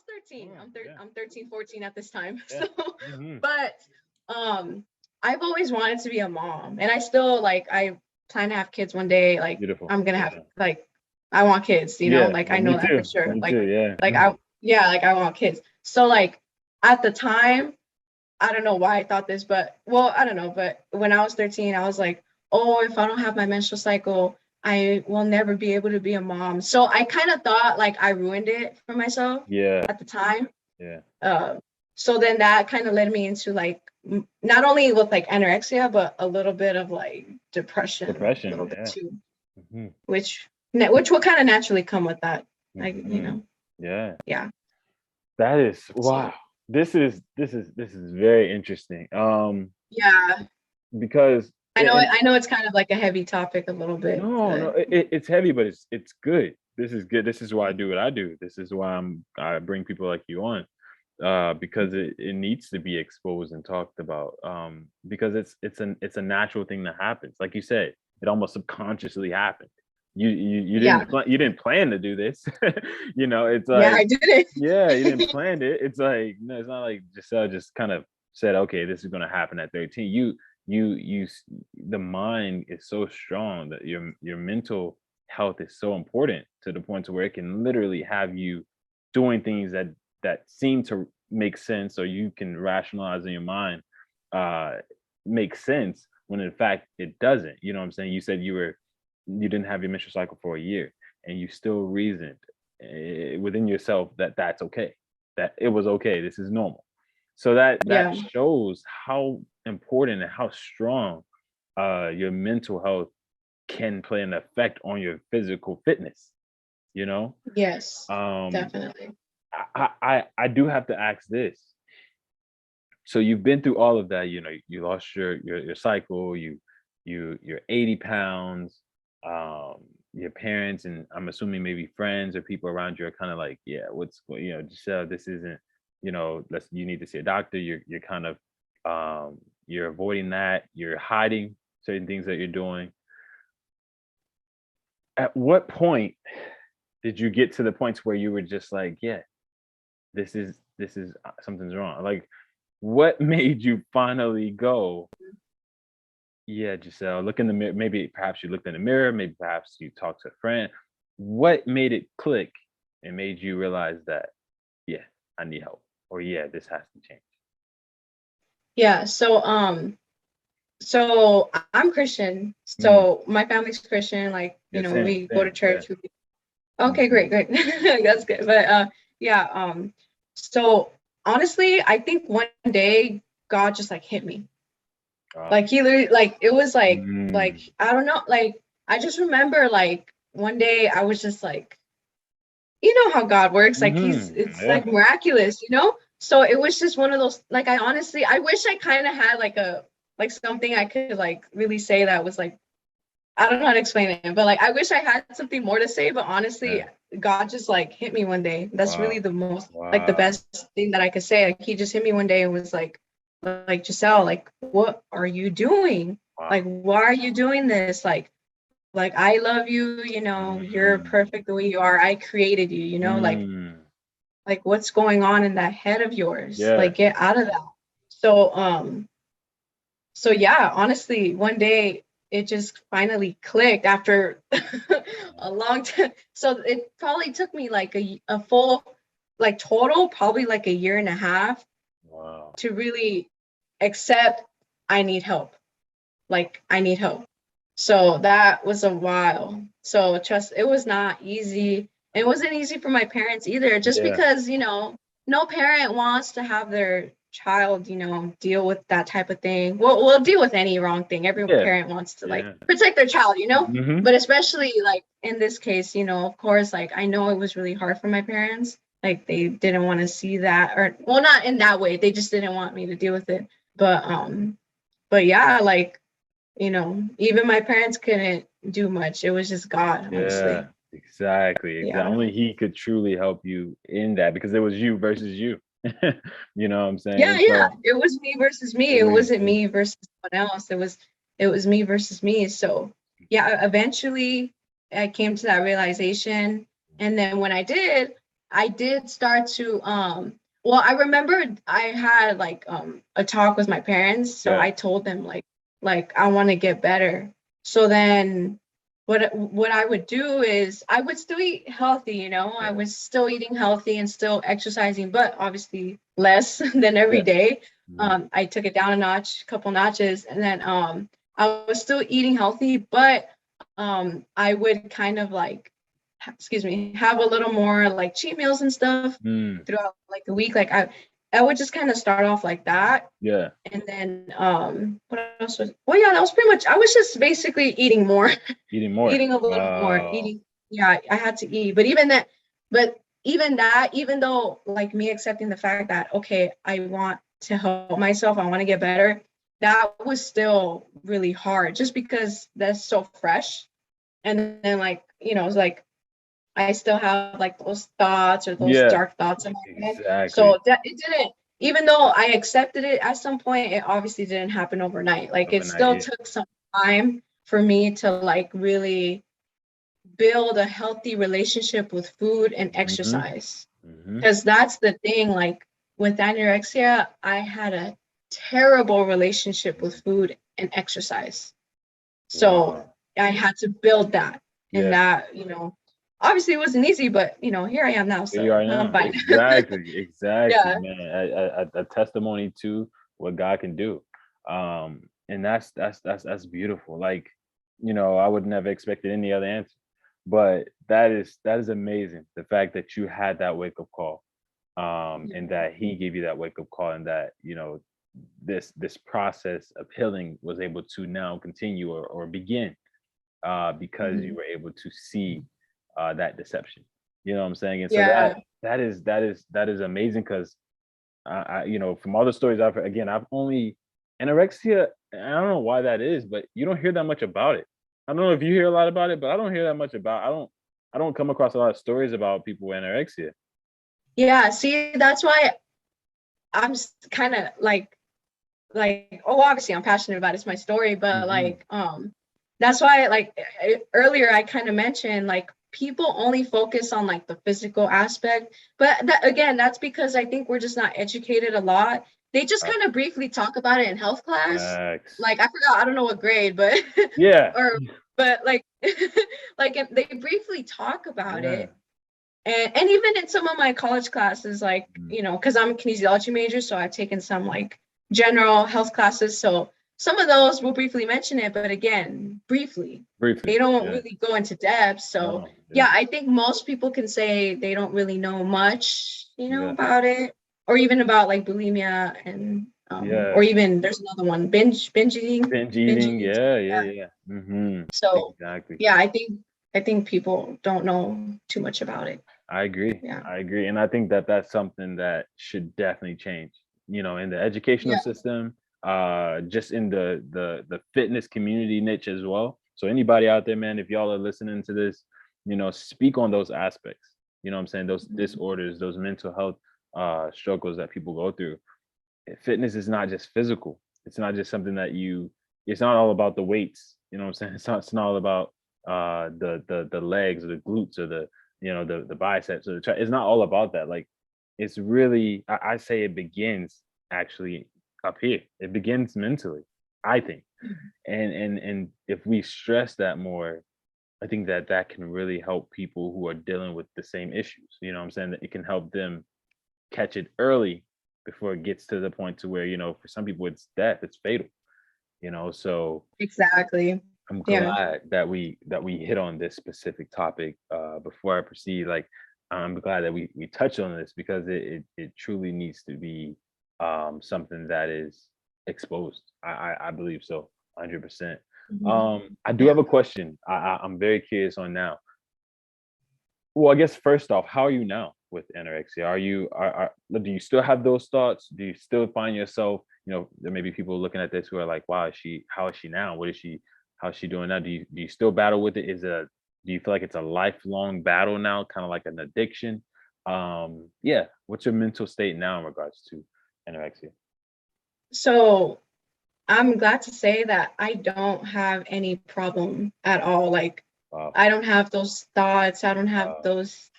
13. Yeah. I'm 13, 14 at this time. Yeah. So, Hmm. but I've always wanted to be a mom, and I still like I plan to have kids one day. Like Beautiful. I'm gonna have Yeah. like I want kids, Yeah. like I Well, know me that for too. sure. Me too. Yeah. Like I yeah, like I want kids. So like at the time, I don't know why I thought this, but well, I don't know, but when I was 13, I was like, oh, if I don't have my menstrual cycle, I will never be able to be a mom. So I kind of thought like I ruined it for myself Yeah. at the time. Yeah. Uh, so then that kind of led me into like not only with like anorexia, but a little bit of like depression, a Depression. little bit Yeah. too, Hmm. which will kind of naturally come with that. Like, Hmm. Yeah. yeah. That is So wow. This is very interesting. yeah, Because and I know it's kind of like a heavy topic a little bit, no, no, but it's heavy, but it's good. This is good. This is why I do what I do. This is why I bring people like you on, because it needs to be exposed and talked about. Because it's a natural thing that happens. Like you said, it almost subconsciously happened. You yeah, you didn't plan to do this. It's yeah, like I did it. yeah, you didn't plan it. It's like no, it's not like Giselle just kind of said, okay, this is going to happen at 13. The mind is so strong that your mental health is so important to the point to where it can literally have you doing things that seem to make sense, or you can rationalize in your mind uh make sense when in fact it doesn't. You know what I'm saying? You said you didn't have your menstrual cycle for a year, and you still reasoned within yourself that that's okay, that it was okay, this is normal. So that Yeah. shows how important and how strong your mental health can play an effect on your physical fitness. You know, Yes, um, definitely. I do have to ask this. So you've been through all of that. You lost your cycle. You're 80 pounds. Um, your parents and I'm assuming maybe friends or people around you are kind of like, yeah, Giselle, this isn't, you need to see a doctor. You're kind of you're avoiding that. You're hiding certain things that you're doing. At what point did you get to the points where you were just like, yeah, this is something's wrong? Like, what made you finally go, yeah, Giselle, look in the mirror? Maybe perhaps you looked in the mirror, maybe perhaps you talked to a friend. What made it click and made you realize that, yeah, I need help, or yeah, this has to change? Yeah. So I'm Christian. Mm, So my family's Christian. Like, yeah, same, we go to same, yeah. church. Okay, Mhm. great, great. That's good. But yeah. So honestly, I think one day God just like hit me. Wow. Like he literally, like it was like Mm, I don't know. Like I just remember like one day I was just like, you know how God works. Like it's yeah. like miraculous, you know? So it was just one of those, like, I honestly, I wish I kind of had like something I could like really say that was like, I don't know how to explain it, but like, I wish I had something more to say, but honestly, Yeah. God just like hit me one day. That's really Wow. the most, like the Wow. best thing that I could say. Like he just hit me one day and was like, Giselle, like, what are you doing? Wow. Like, why are you doing this? Like I love you, you're Mm, perfect the way you are. I created you, mm, like what's going on in that head of yours? yeah. Like get out of that. So yeah, honestly, one day it just finally clicked after a long time. So it probably took me like a full, like total, probably like a year and a half Wow. to really accept I need help. Like I need help. So that was a while. So trust, it was not easy. It wasn't easy for my parents either, just Yeah. because, no parent wants to have their child, deal with that type of thing. Well, we'll deal with any wrong thing. Every Yeah. parent wants to like Yeah. protect their child, Hmm. but especially like in this case, of course, like I know it was really hard for my parents. Like they didn't want to see that, or well, not in that way. They just didn't want me to deal with it. But yeah, like, even my parents couldn't do much. It was just God, Yeah, honestly. exactly. Exactly. Yeah. Only he could truly help you in that because it was you versus you. You know what I'm Yeah, saying? yeah. So It was me versus me. it It was wasn't me versus someone else. It was me versus me. So yeah, eventually I came to that realization. And then when I did, I did start to well, I remember I had like a talk with my parents, so Yeah. I told them like I want to get better. So then what I would do is I would still eat healthy, you know. I Yeah. was still eating healthy and still exercising, but obviously less than every Yeah. day. Mhm. I took it down a notch, a couple notches, and then I was still eating healthy, but I would kind of like excuse me, have a little more like cheat meals and stuff Mm. throughout like the week. Like I would just kind of start off like that. Yeah. And then what else was well yeah, that was pretty much I was just basically eating more, Eating more. eating a little more, Wow. eating yeah, I had to eat. But even though like me accepting the fact that okay, I want to help myself, I want to get better, that was still really hard just because that's so fresh. And then like, you know, it's like I still have like those thoughts or those Yeah. dark thoughts in my head. Exactly. So that it didn't, even though I accepted it at some point, it obviously didn't happen overnight. Like it Overnight. still Yeah. took some time for me to like really build a healthy relationship with food and Mm-hmm. exercise. Mm-hmm. Because that's the thing, like with anorexia, I had a terrible relationship with food and exercise. So Wow. I had to build that. And Yeah. that, you know, obviously it wasn't easy, but you know, here I am now, Here you so are I'm now. fine. Exactly. Exactly, Yeah. man. A testimony to what God can do. And that's beautiful. Like, I would never expected any other answer. But that is amazing. The fact that you had that wake up call. And that he gave you that wake up call, and that, this process of healing was able to now continue, or begin, because you Mhm. were able to see that deception. You know what I'm saying? And so that Yeah. that is amazing, because from all the stories I've heard, again, I've only anorexia. I don't know why that is, but you don't hear that much about it. I don't know if you hear a lot about it, but I don't hear that much about. I don't come across a lot of stories about people with anorexia. Yeah. See, that's why I'm kind of like oh obviously I'm passionate about it. It's my story, but Hmm. like that's why like earlier I kind of mentioned like people only focus on like the physical aspect, but that again that's because I think we're just not educated a lot. They just kind of briefly talk about it in health class. Facts. Like I forgot, I don't know what grade, but Yeah. or but like like if they briefly talk about Yeah. it. And even in some of my college classes, like, Mhm. you know, because I'm a kinesiology major, so I've taken some like general health classes. So some of those will briefly mention it, but again, briefly. Briefly. They don't Yeah. really go into depth. So No. yeah, Yeah. I think most people can say they don't really know much, you know, Yeah. about it, or even about like bulimia and Yeah. or even there's another one, binge eating, Binge binge eating. eating too. Yeah. Yeah. Yeah. Yeah. Hmm. So Exactly. yeah, I think people don't know too much about it. I agree. Yeah. I agree. And I think that that's something that should definitely change, in the educational Yeah. system, just in the fitness community niche as well. So anybody out there, man, if y'all are listening to this, speak on those aspects. You know what I'm saying? Those Mhm. disorders, those mental health struggles that people go through. Fitness is not just physical. It's not just something that it's not all about the weights. You know what I'm saying? It's not all about the legs or the glutes or the biceps or it's not all about that. Like, it's really, I say it begins actually up here. It begins mentally, I think. Mhm. And if we stress that more, I think that that can really help people who are dealing with the same issues. You know what I'm saying? That it can help them catch it early before it gets to the point to where, for some people it's death, it's fatal. So Exactly. I'm Yeah. glad that we hit on this specific topic. Before I proceed, like, I'm glad that we touch on this, because it truly needs to be something that is exposed. I believe so, 100%. Mhm. I do Yeah. have a question. I'm very curious on now. Well, I guess first off, how are you now with anorexia? Do you still have those thoughts? Do you still find yourself, there may be people looking at this who are like, wow, how is she now? How's she doing now? Do you still battle with it? Do you feel like it's a lifelong battle now, kind of like an addiction? Yeah. What's your mental state now in regards to anorexia? So I'm glad to say that I don't have any problem at all. Like Wow. I don't have those thoughts. I don't have Wow. those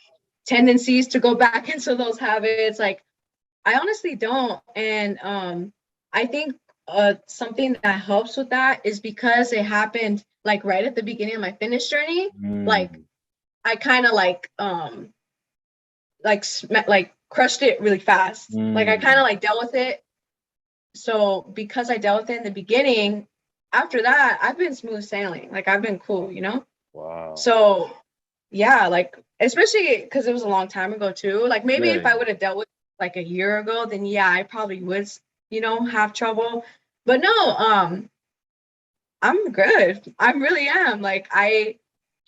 tendencies to go back into those habits. Like, I honestly don't. And I think something that helps with that is because it happened like right at the beginning of my fitness journey. Like, I kind of like crushed it really fast. Like, I kind of like dealt with it. So because I dealt with it in the beginning, after that, I've been smooth sailing. Like, I've been cool, you know? Wow. So yeah, like, especially because it was a long time ago too. Like, maybe if I would have dealt with like a year ago, then yeah, I probably would, you know, have trouble. But no, I'm good. I really am. Like, I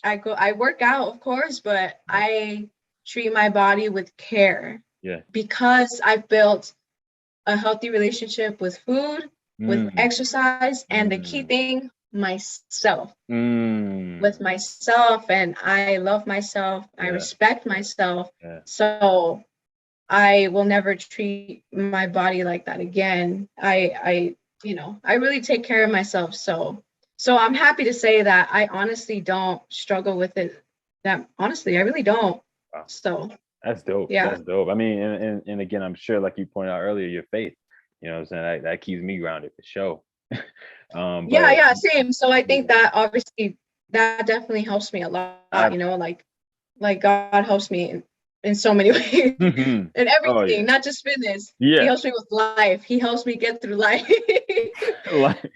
work out, of course, but I treat my body with care. Yeah. Because I've built a healthy relationship with food, with exercise, and the key thing, myself. With myself, and I love myself. I respect myself. So I will never treat my body like that again. I you know, I really take care of myself. So I'm happy to say that I honestly don't struggle with it. That honestly, I really don't. Wow. So that's dope. yeah. That's dope. I mean, and again, I'm sure, like you pointed out earlier, your faith, you know what I'm saying? That keeps me grounded for sure. Yeah, same. So I think that obviously that definitely helps me a lot, you know, like God helps me in so many ways, in everything, not just fitness. He helps me with life. He helps me get through life. Like,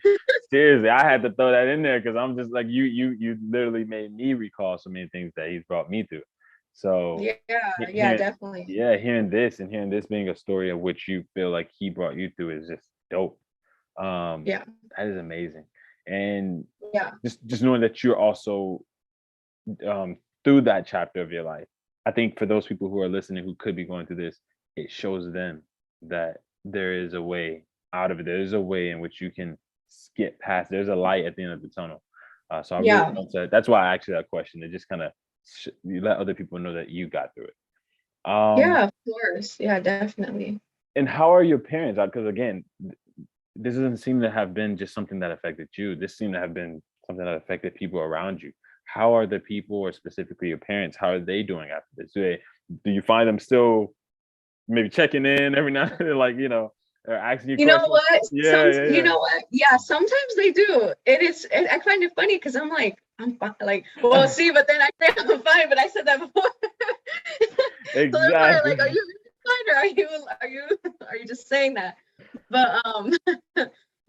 seriously, I had to throw that in there because I'm just like, you literally made me recall so many things that he's brought me through. So yeah, definitely. Yeah, hearing this being a story of which you feel like he brought you through is just dope. That is amazing. And just knowing that you're also through that chapter of your life, I think for those people who are listening who could be going through this, it shows them that there is a way out of it. There's a way in which you can skip past. There's a light at the end of the tunnel. So I really want to, that's why I asked you that question, to just kind of you let other people know that you got through it. Yeah, of course. Yeah, definitely. And how are your parents? Because again, this doesn't seem to have been just something that affected you. This seemed to have been something that affected people around you. How are the people, or specifically your parents, how are they doing after this? Do you find them still maybe checking in every now and then, like, you know, or asking you questions? Know what? Yeah. You know what? Yeah, sometimes they do. I find it funny because I'm like, I'm fine. Like, well, see, but then I say I'm fine, but I said that before. Exactly. So they're probably like, are you fine, or are you just saying that? But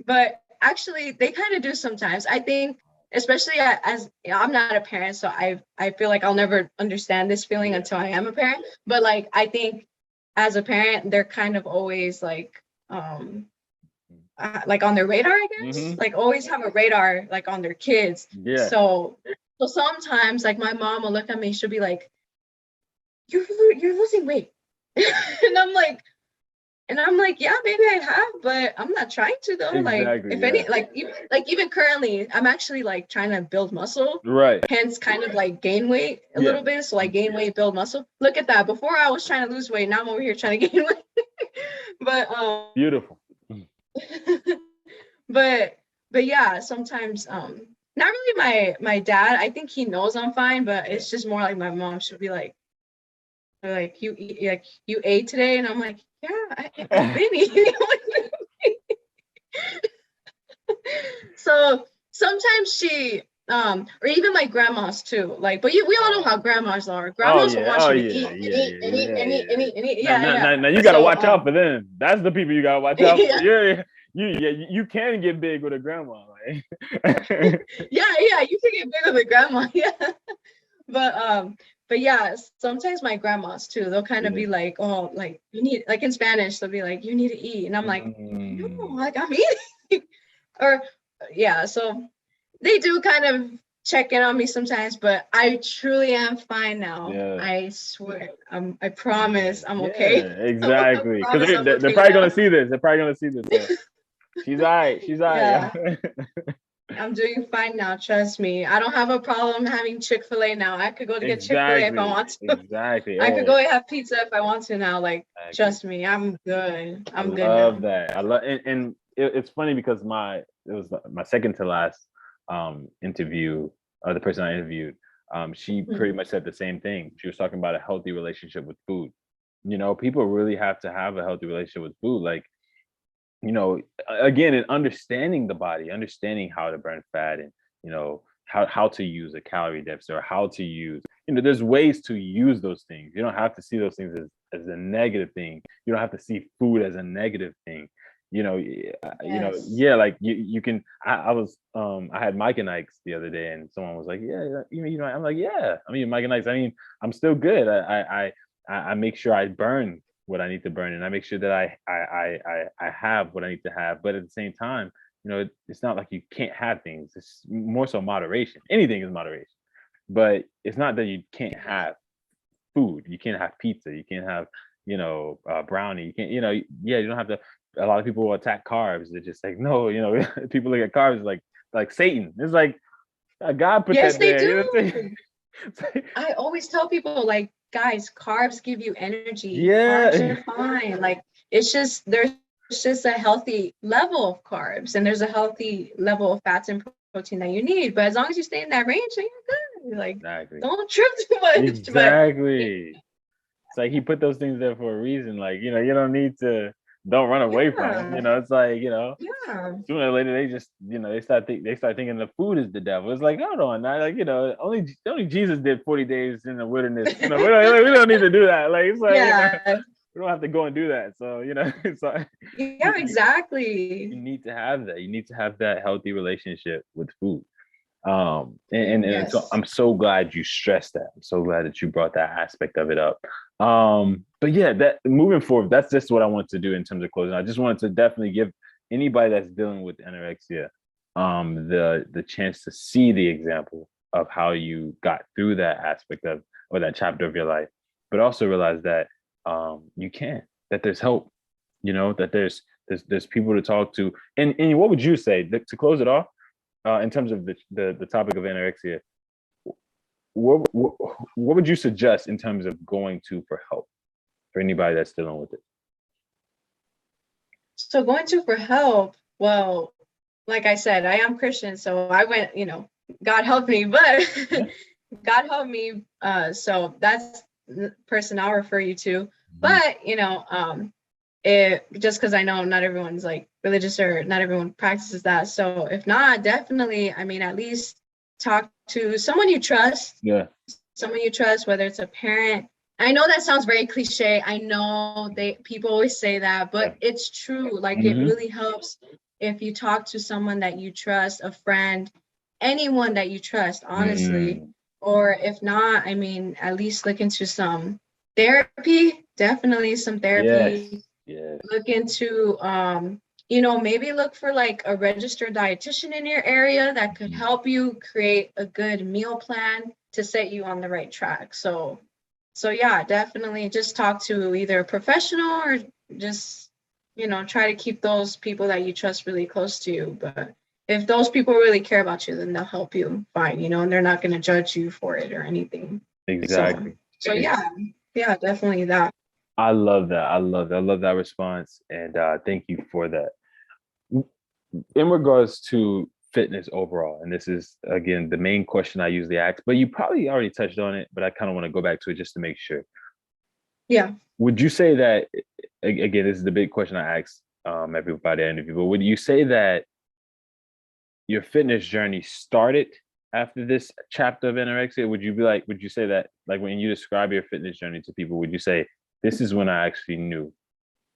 but actually they kind of do sometimes. I think, especially as I'm not a parent, so I feel like I'll never understand this feeling until I am a parent. But like, I think as a parent, they're kind of always like on their radar, I guess. Like, always have a radar like on their kids. So sometimes, like, my mom will look at me, she'll be like, you're losing weight. and I'm like, yeah, maybe I have, but I'm not trying to though. Exactly, like, if any, even currently, I'm actually like trying to build muscle. Right. Hence, kind of like gain weight a little bit. So like gain weight, build muscle. Look at that. Before I was trying to lose weight. Now I'm over here trying to gain weight. But beautiful. but yeah, sometimes not really my dad. I think he knows I'm fine, but it's just more like my mom. She'll be like you ate today, and I'm like, yeah, I've been eating. So sometimes she or even my grandmas too, like, but we all know how grandmas are. Grandmas will want you to eat. Now you gotta watch out for them. That's the people you gotta watch out for. You can get big with a grandma, right? yeah, you can get big with a grandma. But yeah, sometimes my grandmas too, they'll kind of be like, oh, like, you need, like in Spanish, they'll be like, you need to eat. And I'm like, no, like, I'm eating. Or so they do kind of check in on me sometimes, but I truly am fine now. I swear. I promise I'm okay. Exactly. Because they're probably gonna see this. They're probably gonna see this. So. She's all right. Yeah. I'm doing fine now. Trust me. I don't have a problem having Chick-fil-A now. I could go to get Chick-fil-A if I want to. Exactly. I could go and have pizza if I want to now. Like, trust me, I'm good. I'm good now. I love that. I love, and it's funny because it was my second to last interview, the person I interviewed. She pretty much said the same thing. She was talking about a healthy relationship with food. People really have to have a healthy relationship with food. Like, again, in understanding the body, understanding how to burn fat, and how to use a calorie deficit, or how to use, there's ways to use those things. You don't have to see those things as a negative thing. You don't have to see food as a negative thing. Yes. Yeah, like you can. I had Mike and Ike's the other day, and someone was like, yeah, I'm like, yeah, I mean, Mike and Ike's. I mean, I'm still good. I make sure I burn what I need to burn, and I make sure that I have what I need to have. But at the same time, it's not like you can't have things. It's more so moderation. Anything is moderation, but it's not that you can't have food. You can't have pizza. You can't have brownie. You can't. Yeah, you don't have to. A lot of people will attack carbs. They're just like, no. People look at carbs like Satan. It's like God put Yes, that they there. You know what I'm do. saying? Like, I always tell people, like, guys, carbs give you energy. Carbs yeah, are fine. Like, there's just a healthy level of carbs, and there's a healthy level of fats and protein that you need. But as long as you stay in that range, then you're good. Like, exactly, don't trip too much. But exactly. It's like he put those things there for a reason. Like, you don't need to, don't run away from them. yeah, It's like, yeah, sooner or later they just, they start thinking the food is the devil. It's like, hold on, now, like, only Jesus did 40 days in the wilderness. We don't need to do that. Like, it's like, yeah, we don't have to go and do that. So, it's like yeah, exactly. you need to have that. You need to have that healthy relationship with food. And so Yes. I'm so glad you stressed that. I'm so glad that you brought that aspect of it up. But yeah, that moving forward, that's just what I want to do in terms of closing. I just wanted to definitely give anybody that's dealing with anorexia the chance to see the example of how you got through that aspect of, or that chapter of your life, but also realize that you can, that there's hope, that there's people to talk to. And what would you say to close it off? In terms of the topic of anorexia, what would you suggest in terms of going to for help for anybody that's dealing with it? So going to for help, well, like I said, I am Christian, so I went, God help me, but Yeah. God help me. So that's the person I'll refer you to. Mhm. But it just because I know not everyone's like religious, or not everyone practices that. So if not, definitely, I mean, at least talk to someone you trust, Yeah. whether it's a parent. I know that sounds very cliche. I know people always say that, Yeah. but it's true. Like, it Hmm. really helps if you talk to someone that you trust, a friend, anyone that you trust, honestly. Mm. Or if not, I mean, at least look into some therapy, definitely some Yes. therapy. Yes. Look into maybe look for like a registered dietitian in your area that could Mhm. help you create a good meal plan to set you on the right track. So yeah, definitely just talk to either a professional, or just try to keep those people that you trust really close to you. But if those people really care about you, then they'll help you fine, and they're not going to judge you for it or anything. So Exactly. so yeah, definitely that. I love that. I love that. I love that response, and thank you for that. In regards to fitness overall, and this is again the main question I usually ask, but you probably already touched on it, but I kind of want to go back to it just to make sure. Yeah. Would you say that, again, this is the big question I ask everybody I interview, but would you say that your fitness journey started after this chapter of anorexia? Would you say that, like, when you describe your fitness journey to people, would you say this is when I actually knew,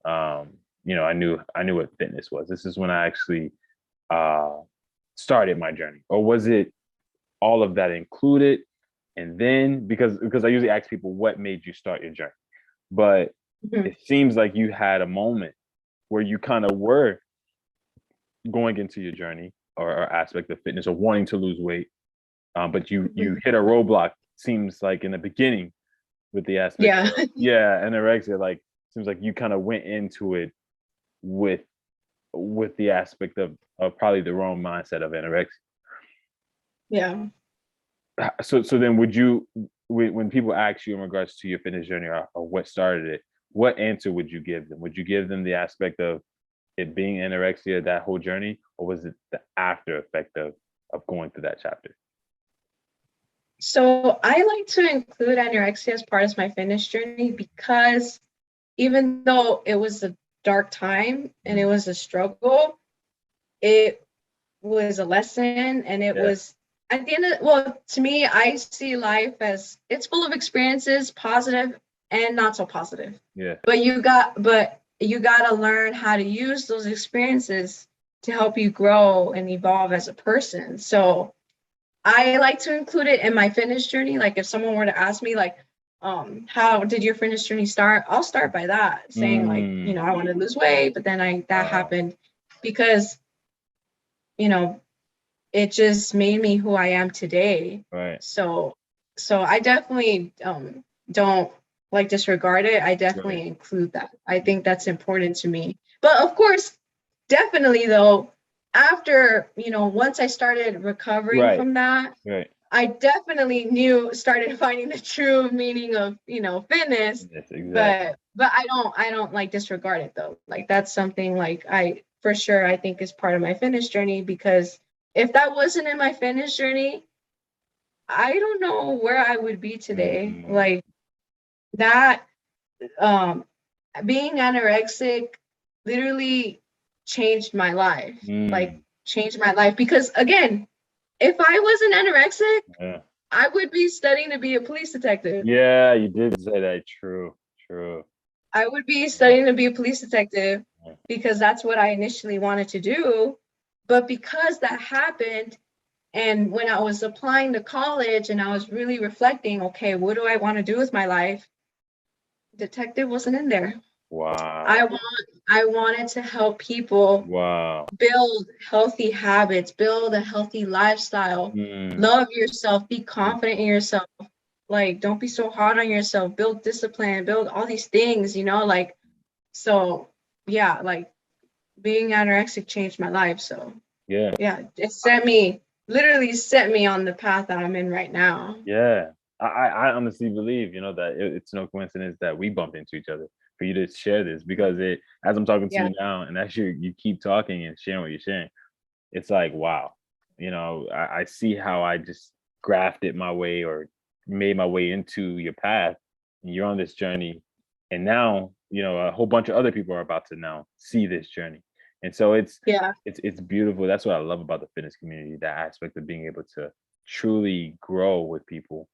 um, I knew what fitness was. This is when I actually uh, started my journey, or was it all of that included? And then, because I usually ask people, what made you start your journey? But Mhm. it seems like you had a moment where you kind of were going into your journey, or aspect of fitness, or wanting to lose weight, but you Mhm. hit a roadblock. Seems like in the beginning with the aspect Yeah. of, yeah, anorexia. Like, seems like you kind of went into it with the aspect of probably the wrong mindset of anorexia. Yeah. So then, would you, when people ask you in regards to your fitness journey, or what started it, what answer would you give them? Would you give them the aspect of it being anorexia, that whole journey, or was it the after effect of going through that chapter? So I like to include anorexia as part of my fitness journey because even though it was a dark time and it Mm, was a struggle, it was a lesson, and it yeah, was at the end of, well, to me, I see life as it's full of experiences, positive and not so positive. yeah, But you got to learn how to use those experiences to help you grow and evolve as a person. So I like to include it in my fitness journey. Like if someone were to ask me like, how did your fitness journey start? I'll start by that, saying like, mm, I want to lose weight, but then that wow, happened because, you know, it just made me who I am today. right, So I definitely don't like disregard it. I right, definitely include that. I think that's important to me. But of course, definitely though, after, once I started recovering right, from that, right. I definitely started finding the true meaning of, fitness. Yes, exactly. But I don't like disregard it though. Like that's something like I for sure I think is part of my fitness journey, because if that wasn't in my fitness journey, I don't know where I would be today. Mm, Like that um being anorexic literally changed my life. Like mm, changed my life because again, if I wasn't anorexic, yeah. I would be studying to be a police detective. Yeah, you did say that. True, true. I would be Yeah, studying to be a police detective yeah. because that's what I initially wanted to do. But because that happened, and when I was applying to college and I was really reflecting, okay, what do I want to do with my life? Detective wasn't in there. I Wow, want I wanted to help people wow. build healthy habits, build a healthy lifestyle, Mm, love yourself, be mm, confident in yourself. Like, don't be so hard on yourself, build discipline, build all these things, like, so yeah, like being anorexic changed my life. So yeah, yeah, it literally set me on the path that I'm in right now. yeah. I honestly believe, that it's no coincidence that we bumped into each other for you to share this because as I'm talking to Yeah. you now, and as you keep talking and sharing what you're sharing, it's like, wow, I see how I just grafted my way or made my way into your path. And you're on this journey. And now, a whole bunch of other people are about to now see this journey. And so Yeah. it's beautiful. That's what I love about the fitness community, that aspect of being able to truly grow with people,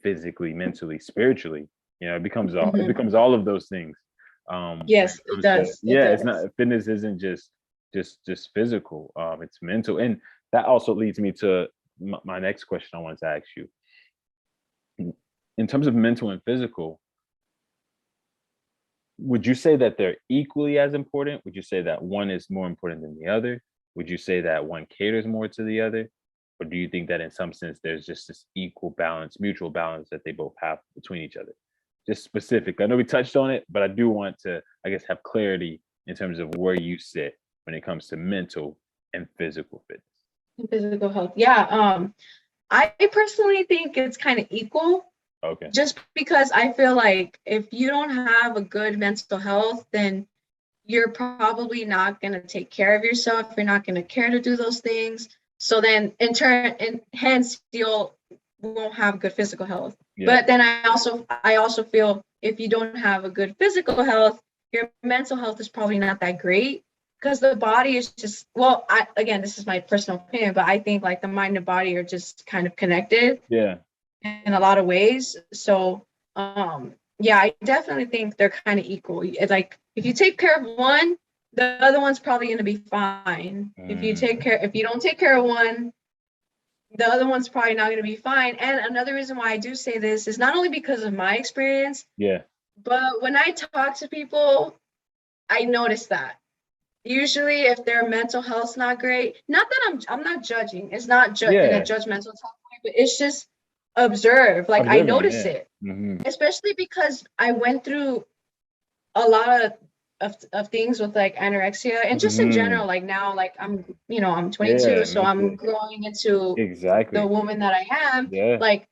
physically, mentally, spiritually. It Hmm. becomes all of those things. When Yes, it it comes to, does. It yeah, it's not does. fitness isn't just physical, it's mental. And that also leads me to my next question I wanted to ask you. In terms of mental and physical, would you say that they're equally as important? Would you say that one is more important than the other? Would you say that one caters more to the other? Or do you think that in some sense there's just this equal balance, mutual balance that they both have between each other? Just specific. I know we touched on it, but I do want to, I guess, have clarity in terms of where you sit when it comes to mental and physical fitness. Physical health. Yeah. I personally think it's kind of equal, Okay. just because I feel like if you don't have a good mental health, then you're probably not going to take care of yourself. You're not going to care to do those things. So then in turn, and hence you'll won't have good physical health. Yeah. But then I also feel if you don't have a good physical health, your mental health is probably not that great, because the body is just, well, again, this is my personal opinion, but I think like the mind and body are just kind of connected Yeah. in a lot of ways. So yeah, I definitely think they're kind of equal. It's like if you take care of one, the other one's probably going to be fine. Mm, If you don't take care of one, the other one's probably not going to be fine. And another reason why I do say this is not only because of my experience, yeah. but when I talk to people, I notice that usually if their mental health's not great, not that I'm not judging, it's not in a Yeah. judgmental type way, but it's just observe, like I Observing. notice Yeah. it, Hmm. especially because I went through a lot of things with like anorexia and just in Hmm. general. Like now, like I'm 22, Yeah. so Me I'm too. growing into the Exactly. woman that I am. Yeah. Like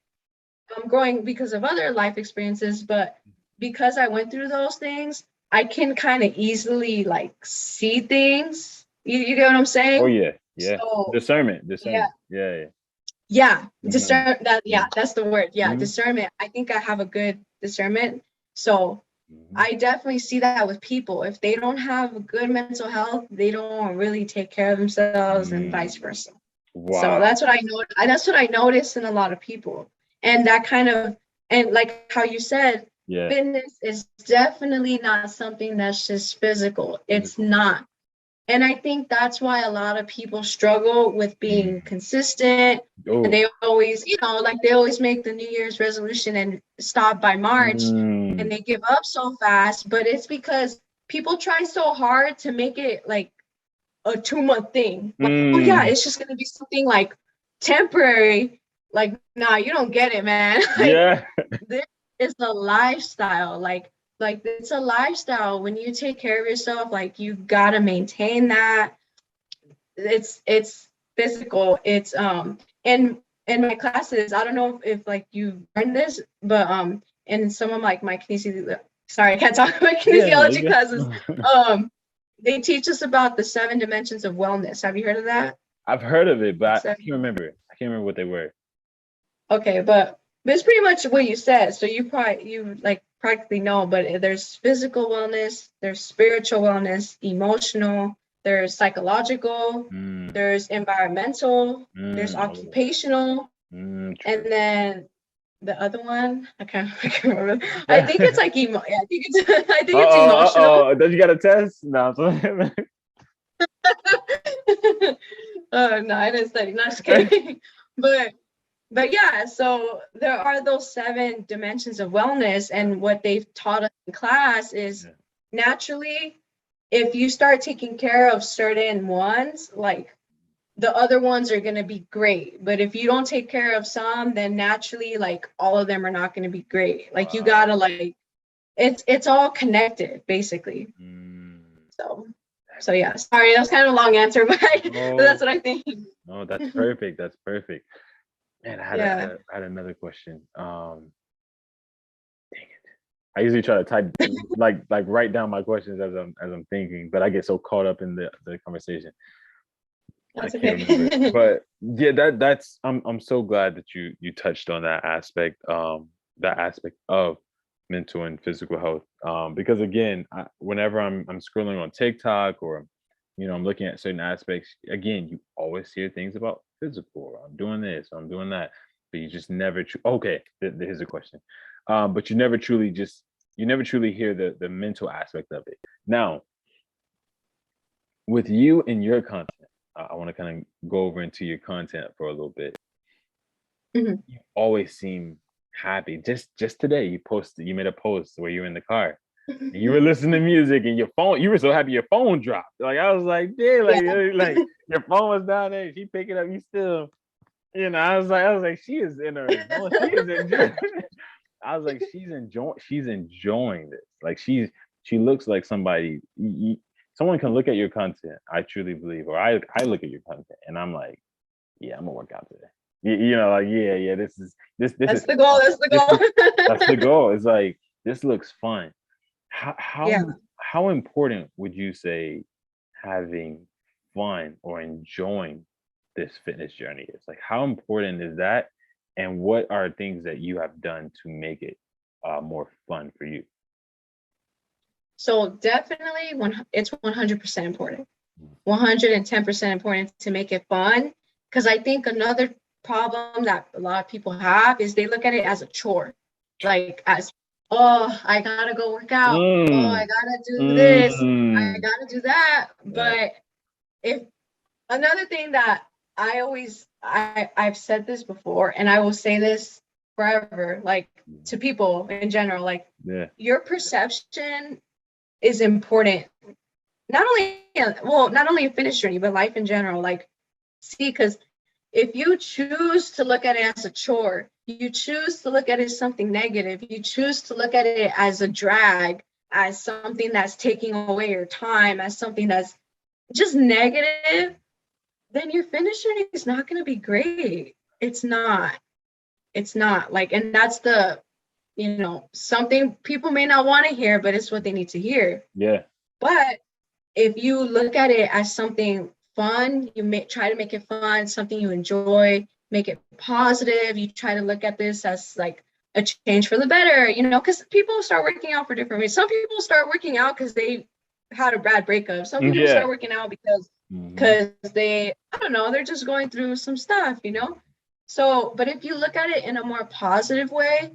I'm growing because of other life experiences, but because I went through those things, I can kind of easily like see things. You get what I'm Oh saying? yeah. Yeah. So Discernment. yeah, Discernment. Yeah. Yeah. Yeah, Mm, that's the word. Yeah, mm, discernment. I think I have a good discernment. So mm, I definitely see that with people. If they don't have good mental health, they don't really take care of themselves and mm. vice versa. So Wow. that's what I notice in a lot of people. And that kind of, and like how you said, Yeah. fitness is definitely not something that's just physical. It's Physical. not. And I think that's why a lot of people struggle with being Mm. consistent. And Oh. they always, like they always make the New Year's resolution and stop by March and Mm. they give up so fast. But it's because people try so hard to make it like a 2 month thing. Like, oh yeah, Mm. it's just gonna be something like temporary. Like, nah, you don't get it, man. Like Yeah. this is a lifestyle. Like it's a lifestyle. When you take care of yourself, like you gotta maintain that. It's physical. It's in my classes, I don't know if like you learned this, but in some of like my kinesiology, sorry, I can't talk about Yeah, no, kinesiology you classes. good. Um, they teach us about the 7 dimensions of wellness. Have you heard of that? I've heard of it, but I So, can't remember. I can't remember what they were. okay, but it's pretty much what you said. So you like practically know, but there's physical wellness, there's spiritual wellness, emotional, there's psychological, Mm. there's environmental, there's Mm. Oh. occupational, Mm. and True. then the other one, I can't remember. I think it's like I think it's I think it's Uh emotional. oh. Don't you got a test? No. No, I didn't study. Not just kidding. But But yeah, so there are those 7 dimensions of wellness, and what they've taught us in class is Yeah. naturally, if you start taking care of certain ones, like the other ones are going to be great. But if you don't take care of some, then naturally, like all of them are not going to be great. Like you Wow. gotta like it's all connected basically. Mm. So so yeah, sorry, that was kind of a long answer, but No, that's what I think. no, that's perfect. That's perfect. Man, Yeah, I had another question. Dang it. I usually try to type like write down my questions as I'm thinking, but I get so caught up in the conversation. I that's can't remember. okay. But yeah, that's I'm so glad that you touched on that aspect of mental and physical health. Because again, whenever I'm scrolling on TikTok or I'm looking at certain aspects, again, you always hear things about physical, or I'm doing this, or I'm doing that, but you just never okay, here's a question. But you never truly hear the mental aspect of it. Now, with you and your content, I want to kind of go over into your content for a little bit. Mhm. You always seem happy. Just today, you made a post where you're in the car and you were listening to music and you were so happy your phone dropped. Like I was like, yeah, Yeah. like your phone was down there. She picked it up. You still, I was like, she is in her zone. She is enjoying. I was like, she's enjoying this. Like she looks like somebody. Someone can look at your content. I truly believe, or I look at your content, and I'm like, yeah, I'm gonna work out today. Like yeah, this That's is the goal. fun. That's the This is That's the goal. goal. It's like this looks fun. How Yeah. how important would you say having fun or enjoying this fitness journey is? Like how important is that? And what are things that you have done to make it more fun for you? So definitely it's 100% important. Mm. 110% important to make it fun. Because I think another problem that a lot of people have is they look at it as a chore. Like as, oh, I gotta go work out. Oh, I Mm, gotta do this. I mm. gotta do that. Yeah. But if another thing that I've said this before and I will say this forever, like to people in general, like Yeah. your perception is important. Not only in fitness journey, but life in general. Like, see, because if you choose to look at it as a chore, you choose to look at it as something negative, you choose to look at it as a drag, as something that's taking away your time, as something that's just negative, then your fitness journey is not going to be great. It's not. It's not like, and that's something people may not want to hear, but it's what they need to hear. Yeah. But if you look at it as something fun, you may try to make it fun, something you enjoy, make it positive. You try to look at this as like a change for the better, you know, because people start working out for different reasons. Some people start working out because they had a bad breakup. Some people Yeah. start working out because they, I don't know, they're just going through some stuff, you know. So, but if you look at it in a more positive way,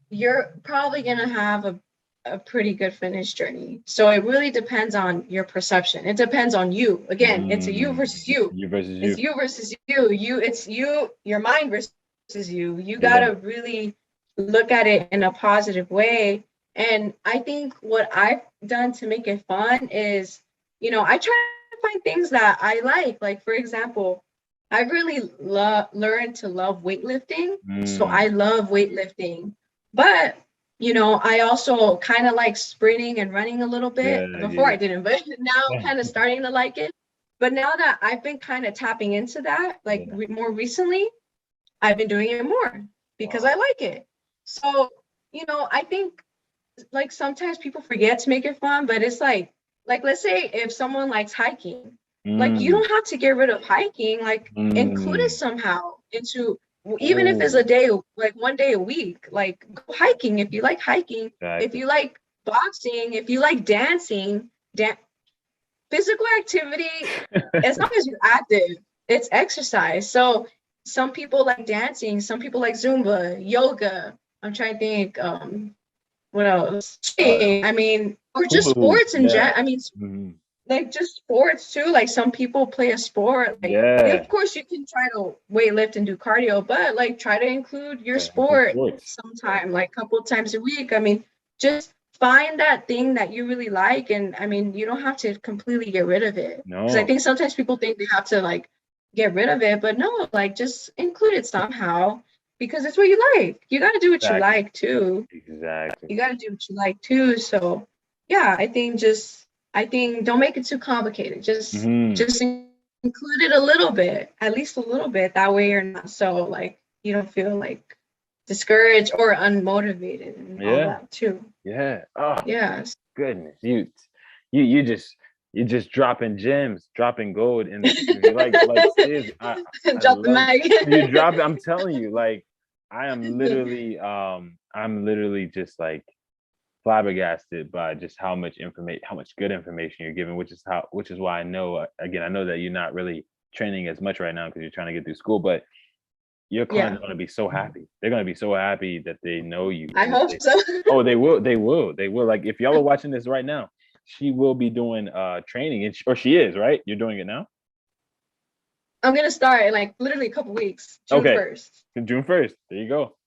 you're probably gonna have a pretty good fitness journey. So it really depends on your perception. It depends on you. Again, it's a you versus you. You versus It's you. you versus you. It's you, your mind versus you. You Yeah. gotta really look at it in a positive way. And I think what I've done to make it fun is, you know, I try to find things that I like. Like, for example, I really learned to love weightlifting. So I love weightlifting. But, you know, I also kind of like sprinting and running a little bit. Before I didn't, but now I'm kind of starting to like it. But now that I've been kind of tapping into that, like more recently, I've been doing it more because I like it. So, you know, I think like sometimes people forget to make it fun, but it's like let's say if someone likes hiking, like you don't have to get rid of hiking, like include it somehow into, even if it's a day, like one day a week, like go hiking if you like hiking, if you like boxing, if you like dancing, physical activity, as long as you're active, it's exercise. So some people like dancing, some people like Zumba, yoga. I'm trying to think, what else? I mean, or just sports in general. I mean, like just sports too. Like some people play a sport. Like, of course, you can try to weightlift and do cardio, but like try to include your sport sometime, like a couple times a week. I mean, just find that thing that you really like, and I mean, you don't have to completely get rid of it. Because I think sometimes people think they have to like get rid of it, but no, like just include it somehow because it's what you like. You got to do what you like too. Exactly. You got to do what you like too. So yeah, I think don't make it too complicated. Just include it a little bit, at least a little bit. That way you're not so like you don't feel like discouraged or unmotivated and all that too. Yeah. Oh Yes. goodness. You just dropping gems, dropping gold in this community. Like seriously, I Drop the love mic. you drop it. I'm telling you, like I'm literally just like flabbergasted by just how much information, how much good information you're giving, which is why I know, again, I know that you're not really training as much right now because you're trying to get through school, but your clients are going to be so happy. They're going to be so happy that they know you. I hope so. Oh, they will. Like if y'all are watching this right now, she will be doing training, or she is, right? You're doing it now? I'm gonna start in like literally a couple weeks. June 1st. June 1st. There you go.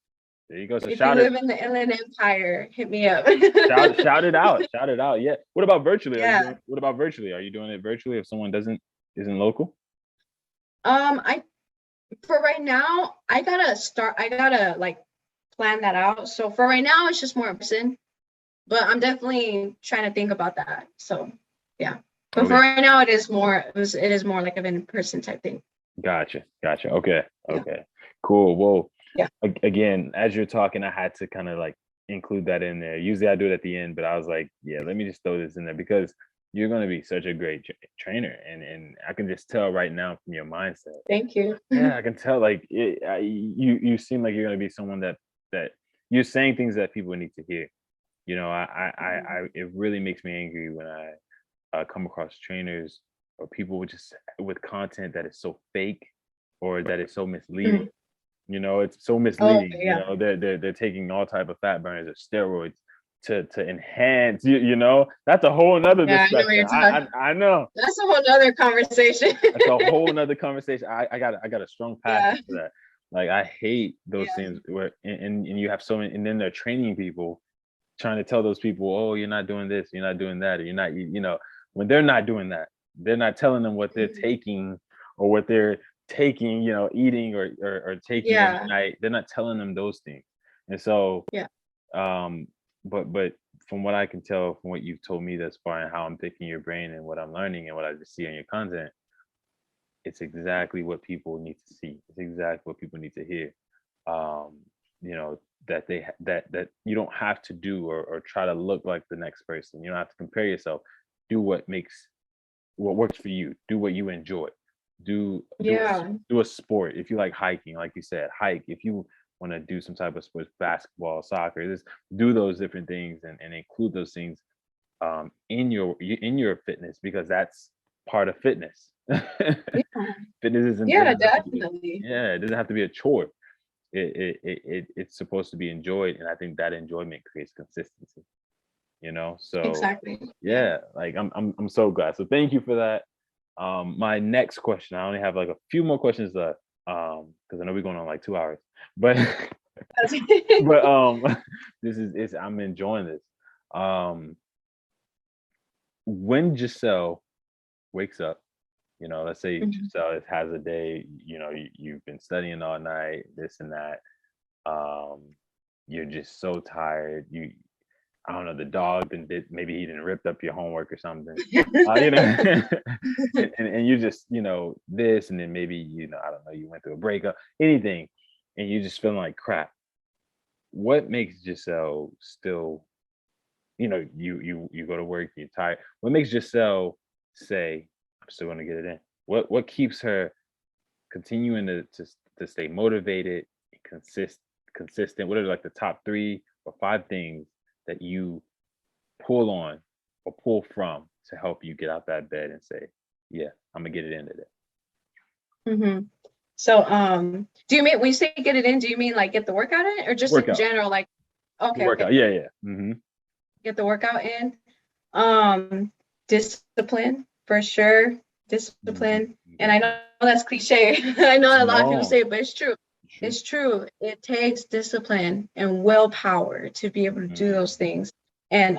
So if you live in the Inland Empire, hit me up. shout it out. Shout it out. Yeah. What about virtually? Yeah. What about virtually? Are you doing it virtually if someone isn't local? For right now, I gotta like plan that out. So for right now, it's just more in person. But I'm definitely trying to think about that. So yeah. But for right now, it is more like an in-person type thing. Gotcha. Okay. Cool. Well, yeah. Again, as you're talking, I had to kind of like include that in there. Usually I do it at the end, but I was like, yeah, let me just throw this in there because you're going to be such a great trainer. And I can just tell right now from your mindset. Thank you. Yeah, I can tell like you seem like you're going to be someone that you're saying things that people need to hear. You know, it really makes me angry when I come across trainers or people with content that is so fake or that is so misleading. You know, it's so misleading. Oh, yeah. You know, they're taking all type of fat burners or steroids to enhance. You know, that's a whole nother discussion. I know. That's a whole nother conversation. That's a whole nother conversation. I got a strong passion for that. Like I hate those things where and you have so many, and then they're training people, trying to tell those people, oh, you're not doing this, you're not doing that, or you're not, you know, when they're not doing that, they're not telling them what they're taking or what they're taking, you know, eating or taking every night. They're not telling them those things. And so, but from what I can tell, from what you've told me thus far and how I'm picking your brain and what I'm learning and what I just see on your content, it's exactly what people need to see. It's exactly what people need to hear. You know, that that you don't have to do or try to look like the next person. You don't have to compare yourself. Do what works for you. Do what you enjoy. Yeah. do a sport. If you like hiking, like you said, hike. If you want to do some type of sports, basketball, soccer, just do those different things and include those things in your fitness, because that's part of fitness. Yeah. Fitness isn't Yeah, doesn't have to be definitely. yeah, it doesn't have to be a chore. It's supposed to be enjoyed, and I think that enjoyment creates consistency. So Exactly. Yeah. yeah, like I'm so glad. So thank you for that. My next question, I only have like a few more questions left. Because I know we're going on like 2 hours, but but this is I'm enjoying this. Um, when Giselle wakes up, let's say Mhm. Giselle has a day, you've been studying all night, this and that. Um, you're just so tired. I don't know, the dog maybe he didn't ripped up your homework or something. And you just, this, and then maybe, I don't know, you went through a breakup, anything, and you just feeling like crap. What makes Giselle still, you go to work, you're tired. What makes Giselle say, I'm still gonna get it in? What keeps her continuing to stay motivated, consist consistent? What are like the top 3 or 5 things that you pull on or pull from to help you get out that bed and say, yeah, I'm gonna get it in today? Hmm. So, do you mean when you say get it in, do you mean like get the workout in or just in Workout. general? Like, okay, Workout. okay, Yeah, yeah. Mm-hmm. get the workout in. Um, Discipline for sure. Discipline. And I know that's cliche. I know a lot of people No, say it, but it's true. it's true. It's true. It takes discipline and willpower to be able to do Mm, those things. And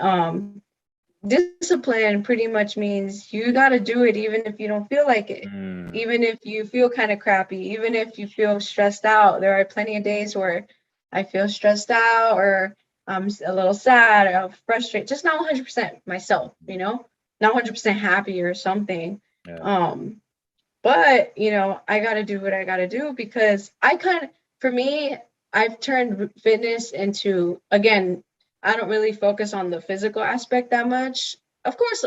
discipline pretty much means you got to do it even if you don't feel like it, mm, even if you feel kind of crappy, even if you feel stressed out. There are plenty of days where I feel stressed out or I'm a little sad or I'm frustrated, just not 100% myself, not 100% happy or something. yeah. um but I got to do what I got to do because for me, I've turned fitness into, again, I don't really focus on the physical aspect that much. Of course,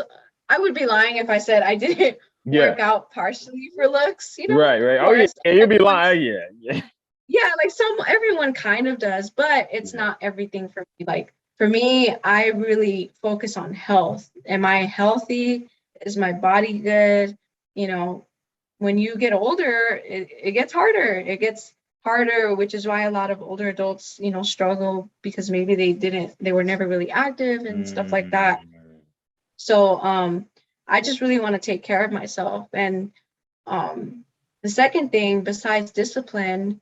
I would be lying if I said I didn't Yeah. work out partially for looks, Right, of right. Oh yeah, course. yeah, you'll be Everyone's, lying. Yeah, yeah. yeah, like everyone kind of does, but it's Yeah. not everything for me. Like for me, I really focus on health. Am I healthy? Is my body good? You know, when you get older, it gets harder. It gets harder, which is why a lot of older adults, struggle because maybe they were never really active and stuff like that. Mm, So I just really want to take care of myself. And um, the second thing besides discipline,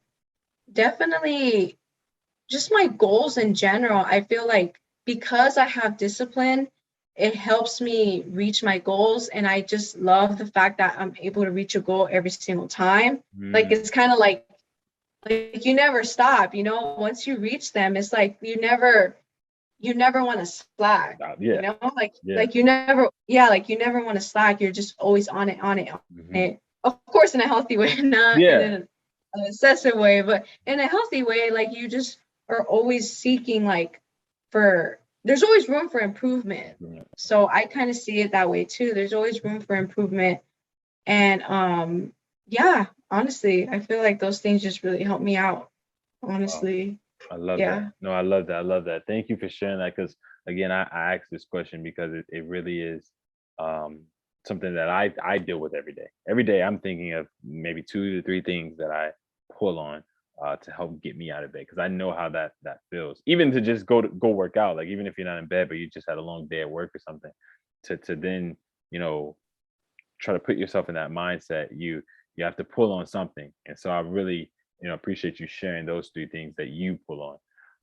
definitely just my goals in general. I feel like because I have discipline, it helps me reach my goals. And I just love the fact that I'm able to reach a goal every single time. Like mm. it's kind of like you never stop, once you reach them, it's like you never want to slack, Yeah, like yeah. like you never yeah, like you never want to slack. You're just always on it, on it, on Hmm. it. Of course, in a healthy way, not in Yeah. an excessive way, but in a healthy way, like you just are always seeking there's always room for improvement. Yeah. So I kind of see it that way too. There's always room for improvement. And yeah, honestly, I feel like those things just really help me out. Wow. Honestly. I love that. Yeah. No, I love that. I love that. Thank you for sharing that. Because again, I asked this question because it really is um, something that I deal with every day. Every day, I'm thinking of maybe 2 to 3 things that I pull on to help get me out of bed. Because I know how that feels. Even to just go work out. Like even if you're not in bed, but you just had a long day at work or something, to then you know try to put yourself in that mindset, you have to pull on something. And so I really, appreciate you sharing those 3 things that you pull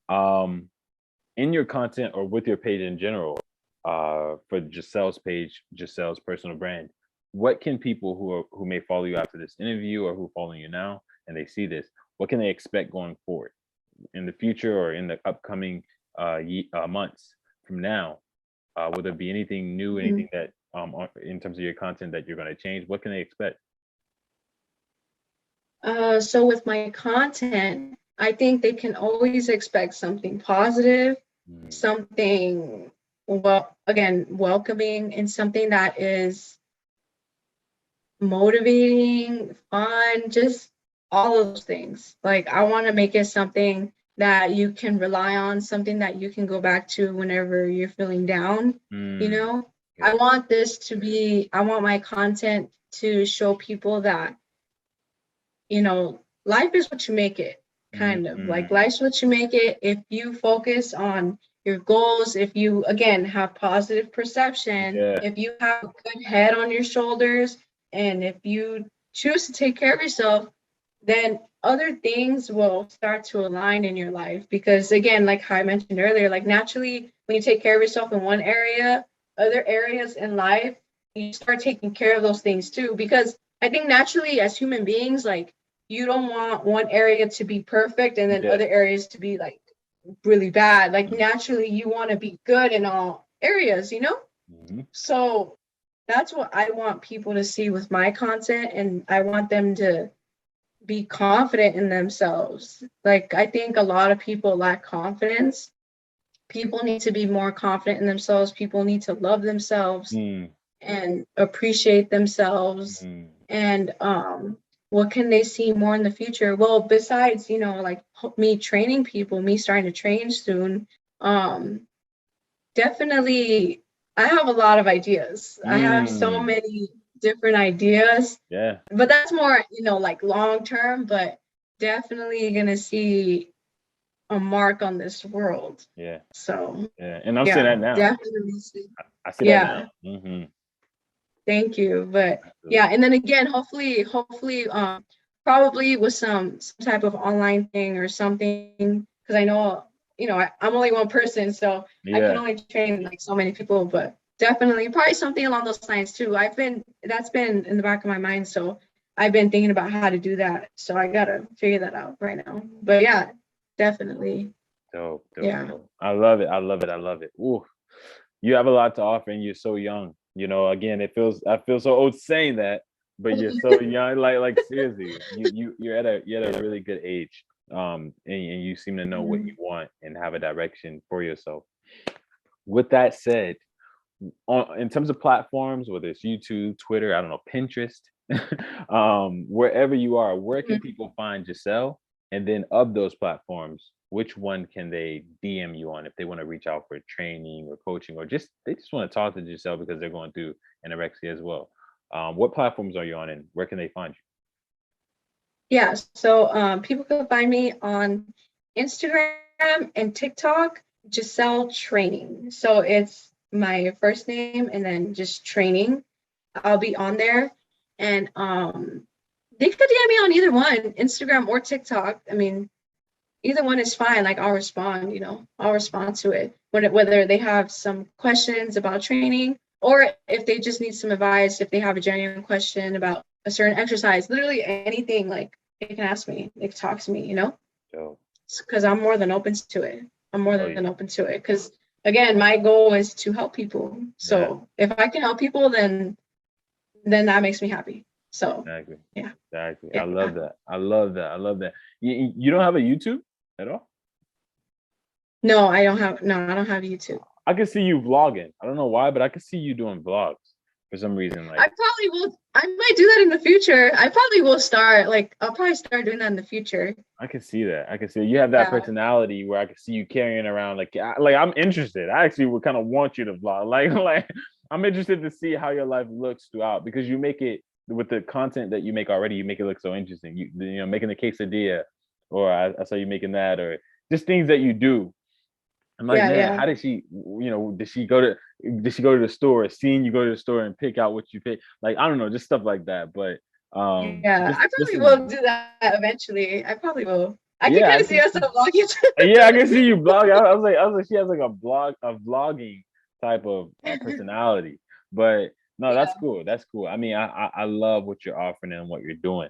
on. In your content or with your page in general, for Giselle's page, Giselle's personal brand, what can people who may follow you after this interview or who follow you now and they see this, what can they expect going forward in the future or in the upcoming months from now? Will there be anything new, anything that in terms of your content that you're going to change? What can they expect? So with my content, I think they can always expect something positive, Mm, something, well, again, welcoming, and something that is motivating, fun, just all of those things. Like I want to make it something that you can rely on, something that you can go back to whenever you're feeling down, you Mm, know? I yeah. want this to be, I want my content to show people that, life is what you make it, kind of. Like Mhm. life's what you make it. If you focus on your goals, if you, again, have positive perception, Yeah. if you have a good head on your shoulders, and if you choose to take care of yourself, then other things will start to align in your life. Because again, like how I mentioned earlier, like naturally, when you take care of yourself in one area, other areas in life, you start taking care of those things too. Because I think naturally, as human beings, like you don't want one area to be perfect and then Yeah. other areas to be like really bad. Like Mhm. naturally, you want to be good in all areas, you know? Mhm. So that's what I want people to see with my content. And I want them to be confident in themselves. Like, I think a lot of people lack confidence. People need to be more confident in themselves. People need to love themselves Mm, and appreciate themselves. mm. And what can they see more in the future? Well, besides, like me training people, me starting to train soon, um, definitely I have a lot of ideas. I have so Mm. many different ideas, Yeah. but that's more, like long term, but definitely gonna see a mark on this world. Yeah. So Yeah. And I'm seeing yeah, that now. definitely see. I see that now. Yeah, Mhm. thank you. But yeah, Absolutely. and then again, hopefully, probably with some type of online thing or something, because I know, I'm only one person, so I can Yeah. only train like so many people, but definitely probably something along those lines too. That's been in the back of my mind, so I've been thinking about how to do that. So I gotta figure that out right now. But yeah, definitely. Dope. Dope. Yeah. Dope. I love it. I love it. I love it. Ooh. You have a lot to offer and you're so young. Again, I feel so old saying that, but you're so young. Like seriously, you're at a really good age. And you seem to know what you Mhm. want and have a direction for yourself. With that said, in terms of platforms, whether it's YouTube, Twitter, I don't know, Pinterest, wherever you are, where can people find Giselle? And then of those platforms, which one can they DM you on if they want to reach out for training or coaching or just they just want to talk to Giselle because they're going through anorexia as well? What platforms are you on and where can they find Yeah, so people can find me on Instagram and TikTok, Giselle Training. So it's my first name and then just training. I'll be on there, and they could DM me on either one, Instagram or TikTok. I mean, either one is fine. Like I'll respond, I'll respond to it whether they have some questions about training or if they just need some advice, if they have a genuine question about a certain exercise, literally anything, like they can ask me, they can talk to me, you? because I'm more than open to it. I'm more Oh than yeah, open to it because again, my goal is to help people. yeah. So if I can help people, then that makes me happy. So Exactly. yeah, Exactly. I yeah. love that. I love that. I love that. You don't have a YouTube at all? No, I don't have YouTube. I can see you vlogging. I don't know why, but I can see you doing vlogs for some reason. I Like probably will. I might do that in the future. I probably will start. Like, I'll probably start doing that in the future. I can see that. I can see you have that Yeah. personality where I can see you carrying around like I'm interested. I actually would kind of want you to vlog. Like I'm interested to see how your life looks throughout because you make it with the content that you make already. You make it look so interesting. Making the quesadilla, or I saw you making that, or just things that you do. I'm like, Yeah. man, Yeah. how did she, did she go to the store, seeing you go to the store and pick out what you pick? Like, I don't know, just stuff like that. But Yeah. just I probably listening, will do that eventually. I probably will. I can yeah, kind I of see can myself vlogging. yeah, I can see you blog. I was like, she has like a vlogging type of personality. But no, that's Yeah. cool. That's cool. I mean, I love what you're offering and what you're doing.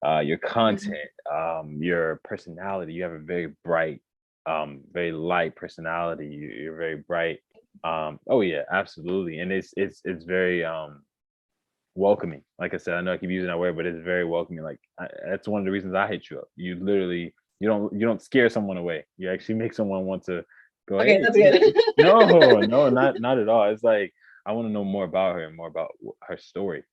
Your Mhm. content, your personality. You have a very bright, very light personality. You're very bright. Oh yeah, absolutely. And it's very welcoming. Like I said, I know I keep using that word, but it's very welcoming. Like that's one of the reasons I hit you up. You literally you don't scare someone away. You actually make someone want to go, Okay, hey, that's good. no, no, not at all. It's like I want to know more about her and more about her story.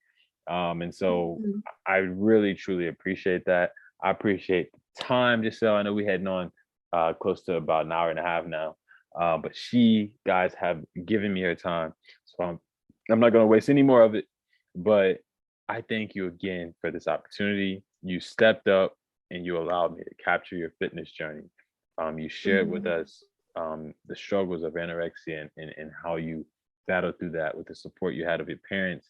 And so Mhm. I really truly appreciate that. I appreciate the time, Giselle. I know we had on close to about an hour and a half now, but she guys have given me her time, so I'm not going to waste any more of it. But I thank you again for this opportunity. You stepped up and you allowed me to capture your fitness journey. You shared with Mhm. us the struggles of anorexia and how you battled through that with the support you had of your parents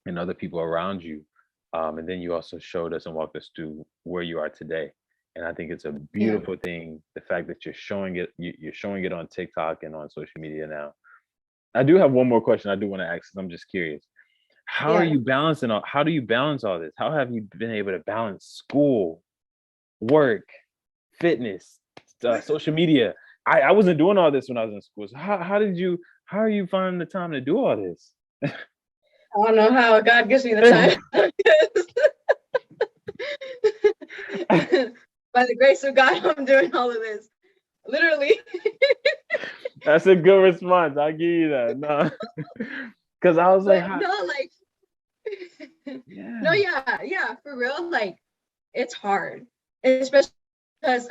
and other people around you. And then you also showed us and walked us through where you are today. And I think it's a Yeah. beautiful thing, the fact that you're showing it, you're showing it on TikTok and on social media now. I do have one more question I do want to ask, 'cause I'm just curious. How are Yeah. you balancing how do you balance all this? How have you been able to balance school, work, fitness, social media? I wasn't doing all this when I was in school. So how are you finding the time to do all this? I don't know how God gives me the time. By the grace of God, I'm doing all of this. Literally. That's a good response. I'll give you that. No, because I was like, But no, like no, yeah, yeah, yeah, for real. Like it's hard, especially because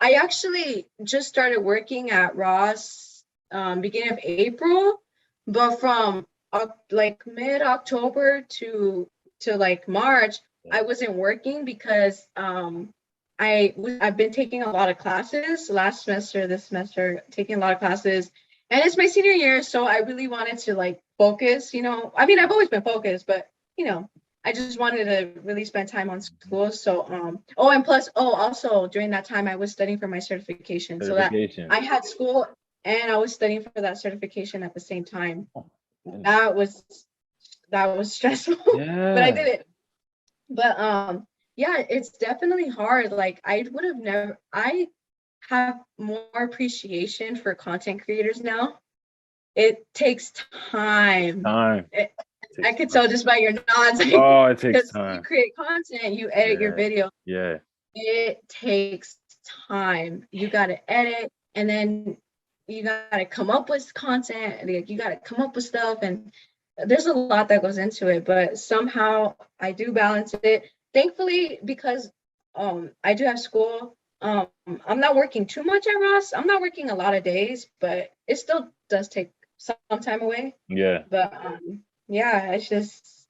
I actually just started working at Ross beginning of April, but from like mid October to like March, yeah, I wasn't working because I've been taking a lot of classes last semester, this semester, taking a lot of classes, and it's my senior year, so I really wanted to like focus. I mean, I've always been focused, but you know, I just wanted to really spend time on school. So, oh, and plus, oh, also during that time, I was studying for my certification, so that certification. I had school and I was studying for that certification at the same time. Oh, goodness. That was that was stressful, but I Yeah, did it. But yeah, it's definitely hard. Like I would have never. I have more appreciation for content creators now. It takes time. time. It I takes could time. tell just by your nods, Oh, it takes because you time. create content, you edit your Yeah, video. yeah. It takes time. You got to edit, and then you got to come up with content. Like you got to come up with stuff, and there's a lot that goes into it. But somehow I do balance it. Thankfully, because I do have school. I'm not working too much at Ross. I'm not working a lot of days, but it still does take some time away. Yeah. But yeah, it's just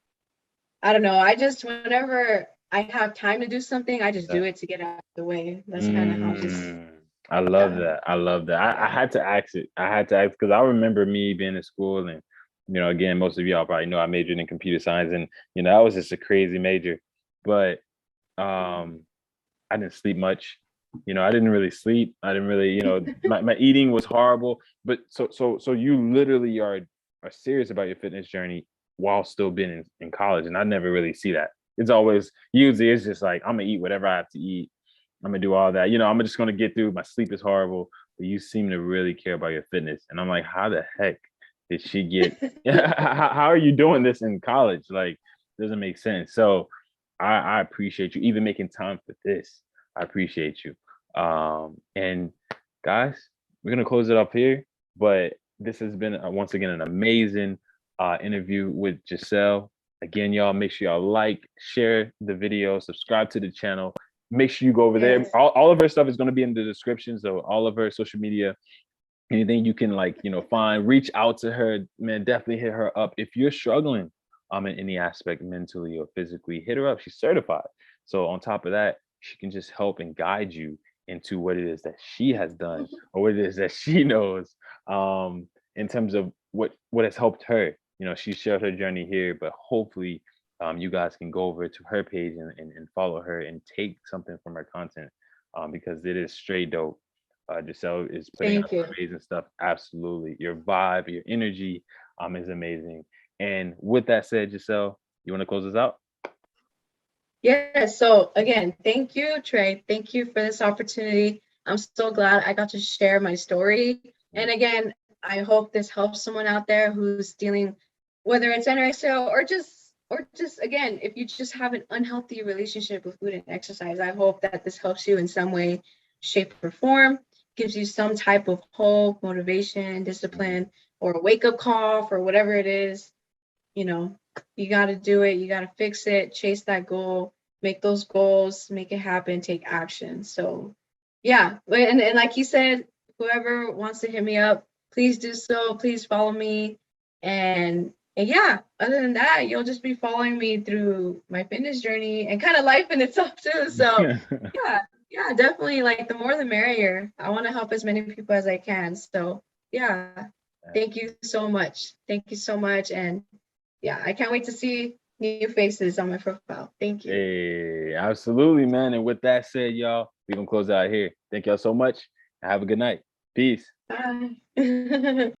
I don't know. I just whenever I have time to do something, I just Yeah. do it to get out of the way. That's kind of how just Mm, I love yeah, that. I love that. I yeah. had to ask it. I had to ask because I remember me being in school and again, most of y'all probably know I majored in computer science and that was just a crazy major. But I didn't sleep much. I didn't really sleep. I didn't really, my eating was horrible. But so you literally are serious about your fitness journey while still being in college. And I never really see that. It's always usually it's just like I'm gonna eat whatever I have to eat. I'm gonna do all that. I'm just gonna get through. My sleep is horrible, but you seem to really care about your fitness. And I'm like, how the heck did she get? How are you doing this in college? Like, doesn't make sense. So I appreciate you even making time for this. I appreciate you. And guys, we're gonna close it up here. But this has been once again an amazing interview with Giselle. Again, y'all make sure y'all like, share the video, subscribe to the channel. Make sure you go over there. Yes. All of her stuff is going to be in the description. So all of her social media, anything you can find, reach out to her, man. Definitely hit her up if you're struggling in any aspect, mentally or physically. Hit her up. She's certified. So on top of that, she can just help and guide you into what it is that she has done or what it is that she knows in terms of what has helped her. She shared her journey here, but hopefully you guys can go over to her page and follow her and take something from her content because it is straight dope. Giselle is putting out Thank you. amazing stuff. Absolutely. Your vibe, your energy is amazing. And with that said, Giselle, you want to close us out? Yeah. So again, thank you, Trey. Thank you for this opportunity. I'm so glad I got to share my story. And Mm, again, I hope this helps someone out there who's dealing, whether it's anorexia or just again, if you just have an unhealthy relationship with food and exercise, I hope that this helps you in some way, shape, or form, gives you some type of hope, motivation, mm, discipline, or a wake-up call for whatever it is. You got to do it. You got to fix it, chase that goal, make those goals, make it happen, take action. So, yeah. And like you said, whoever wants to hit me up, please do so. Please follow me. And yeah, other than that, you'll just be following me through my fitness journey and kind of life in itself too. So, yeah, yeah, definitely. Like the more the merrier. I want to help as many people as I can. So, yeah, thank you so much. Thank you so much. And yeah, I can't wait to see new faces on my profile. Thank you. Hey, absolutely, man. And with that said, y'all, we're gonna close out here. Thank y'all so much. Have a good night. Peace. Bye.